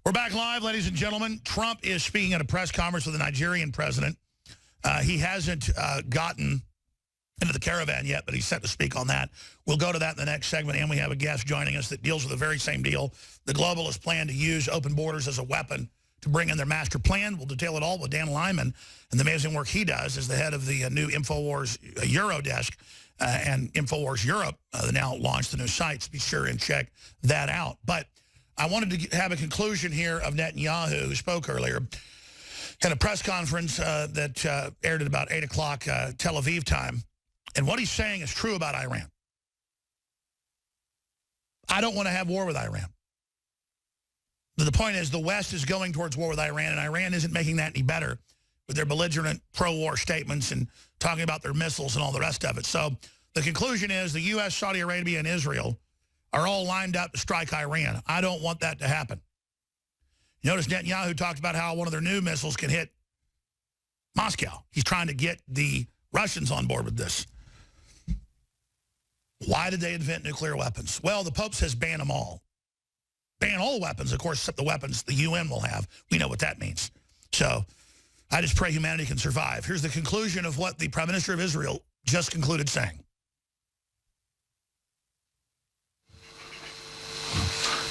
We're back live, ladies and gentlemen. Trump is speaking at a press conference with the Nigerian president. He hasn't gotten into the caravan yet, but he's set to speak on that. We'll go to that in the next segment, and we have a guest joining us that deals with the very same deal. The globalists plan to use open borders as a weapon to bring in their master plan. We'll detail it all with Dan Lyman and the amazing work he does as the head of the new Infowars Euro desk and Infowars Europe. They now launched the new sites. Be sure and check that out. But I wanted to have a conclusion here of Netanyahu, who spoke earlier, at a press conference that aired at about 8 o'clock Tel Aviv time. And what he's saying is true about Iran. I don't want to have war with Iran. But the point is the West is going towards war with Iran, and Iran isn't making that any better with their belligerent pro-war statements and talking about their missiles and all the rest of it. So the conclusion is the U.S., Saudi Arabia, and Israel are all lined up to strike Iran. I don't want that to happen. You notice Netanyahu talked about how one of their new missiles can hit Moscow. He's trying to get the Russians on board with this. Why did they invent nuclear weapons? Well, the Pope says ban them all. Ban all weapons, of course, except the weapons the UN will have. We know what that means. So I just pray humanity can survive. Here's the conclusion of what the Prime Minister of Israel just concluded saying.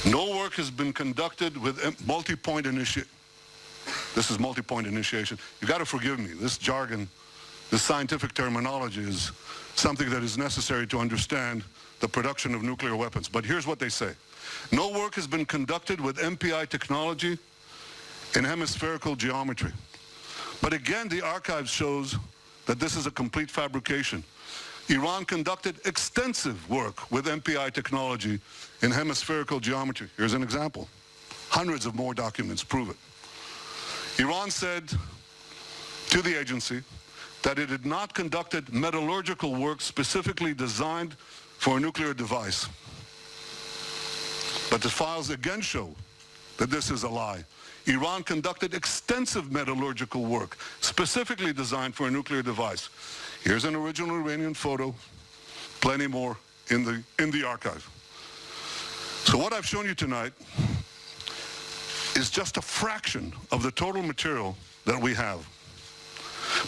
No work has been conducted with multi-point initiation. This is multi-point initiation. You got to forgive me. This jargon, this scientific terminology is something that is necessary to understand the production of nuclear weapons. But here's what they say. No work has been conducted with MPI technology in hemispherical geometry. But again, the archive shows that this is a complete fabrication. Iran conducted extensive work with MPI technology in hemispherical geometry. Here's an example. Hundreds of more documents prove it. Iran said to the agency that it had not conducted metallurgical work specifically designed for a nuclear device. But the files again show that this is a lie. Iran conducted extensive metallurgical work specifically designed for a nuclear device. Here's an original Iranian photo, plenty more in the archive. So what I've shown you tonight is just a fraction of the total material that we have.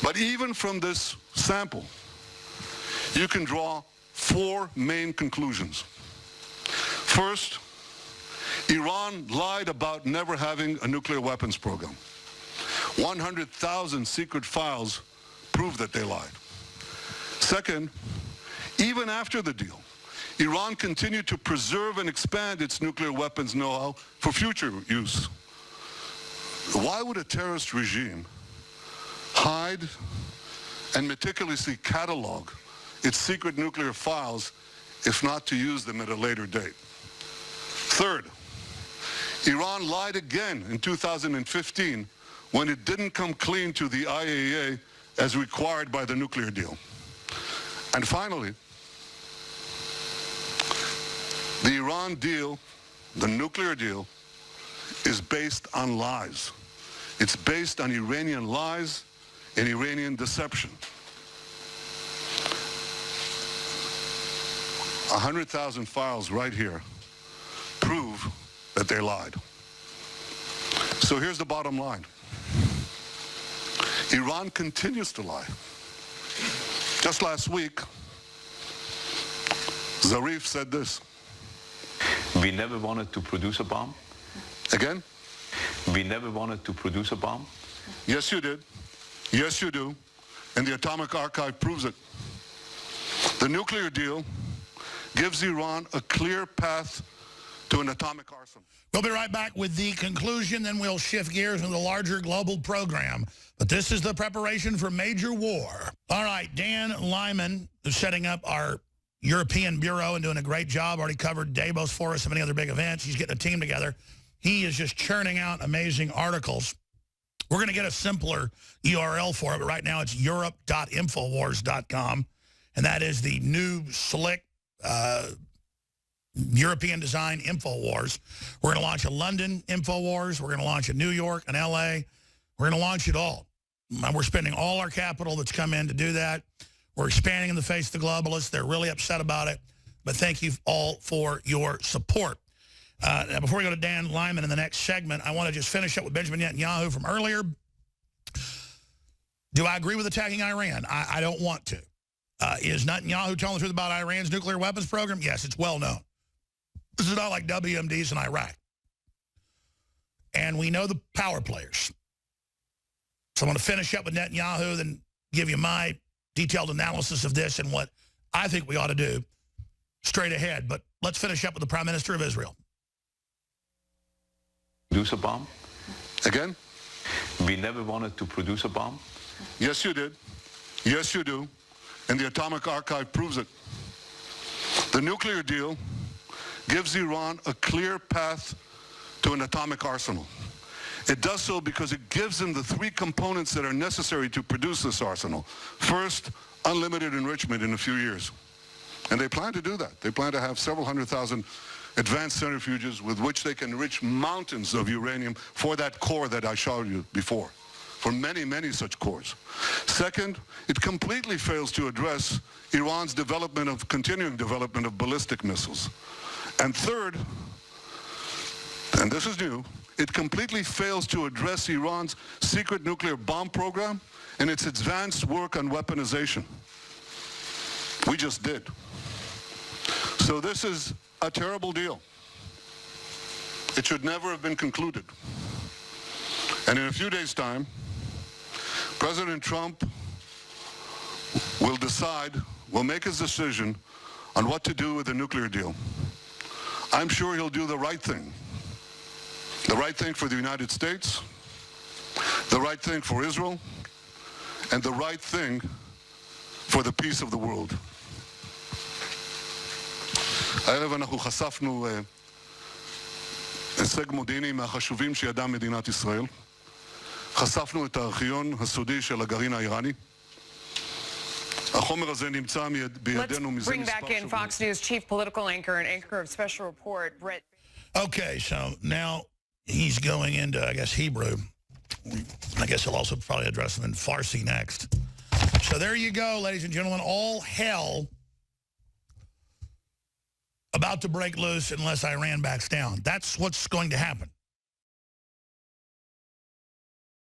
But even from this sample, you can draw four main conclusions. First, Iran lied about never having a nuclear weapons program. 100,000 secret files prove that they lied. Second, even after the deal, Iran continued to preserve and expand its nuclear weapons know-how for future use. Why would a terrorist regime hide and meticulously catalog its secret nuclear files if not to use them at a later date? Third, Iran lied again in 2015 when it didn't come clean to the IAEA as required by the nuclear deal. And finally, the Iran deal, the nuclear deal, is based on lies. It's based on Iranian lies and Iranian deception. 100,000 files right here prove that they lied. So here's the bottom line. Iran continues to lie. Just last week, Zarif said this. We never wanted to produce a bomb. Again? We never wanted to produce a bomb. Yes, you did. Yes, you do. And the Atomic Archive proves it. The nuclear deal gives Iran a clear path to an atomic arsenal. We'll be right back with the conclusion, then we'll shift gears into the larger global program. But this is the preparation for major war. All right, Dan Lyman is setting up our European Bureau and doing a great job. Already covered Davos for us and many other big events. He's getting a team together. He is just churning out amazing articles. We're going to get a simpler URL for it, but right now it's europe.infowars.com. And that is the new, slick, European design Infowars. We're going to launch a London Infowars. We're going to launch a New York, an LA. We're going to launch it all. And we're spending all our capital that's come in to do that. We're expanding in the face of the globalists. They're really upset about it. But thank you all for your support. Now, before we go to Dan Lyman in the next segment, I want to just finish up with Benjamin Netanyahu from earlier. Do I agree with attacking Iran? I don't want to. Is Netanyahu telling the truth about Iran's nuclear weapons program? Yes, it's well known. This is not like WMDs in Iraq. And we know the power players. So I'm going to finish up with Netanyahu, then give you my detailed analysis of this and what I think we ought to do straight ahead. But let's finish up with the Prime Minister of Israel. Produce a bomb? Again? We never wanted to produce a bomb? Yes, you did. Yes, you do. And the Atomic Archive proves it. The nuclear deal gives Iran a clear path to an atomic arsenal. It does so because it gives them the three components that are necessary to produce this arsenal. First, unlimited enrichment in a few years. And they plan to do that. They plan to have several 100,000 advanced centrifuges with which they can enrich mountains of uranium for that core that I showed you before, for many, many such cores. Second, it completely fails to address Iran's continuing development of ballistic missiles. And third, and this is new, it completely fails to address Iran's secret nuclear bomb program and its advanced work on weaponization. We just did. So this is a terrible deal. It should never have been concluded. And in a few days' time, President Trump will make his decision on what to do with the nuclear deal. I'm sure he'll do the right thing. The right thing for the United States, the right thing for Israel, and the right thing for the peace of the world. הערב אנחנו חשפנו הישג מודיעיני מהחשובים שידעה מדינת ישראל. חשפנו את הארכיון הסודי של הגרעין האיראני. החומר הזה נמצא בידינו מזה מספר שבועות. Let's bring back in Fox News chief political anchor and anchor of special report, Brett. Okay, so now he's going into, I guess, Hebrew. I guess he'll also probably address them in Farsi next. So there you go, ladies and gentlemen. All hell about to break loose unless Iran backs down. That's what's going to happen.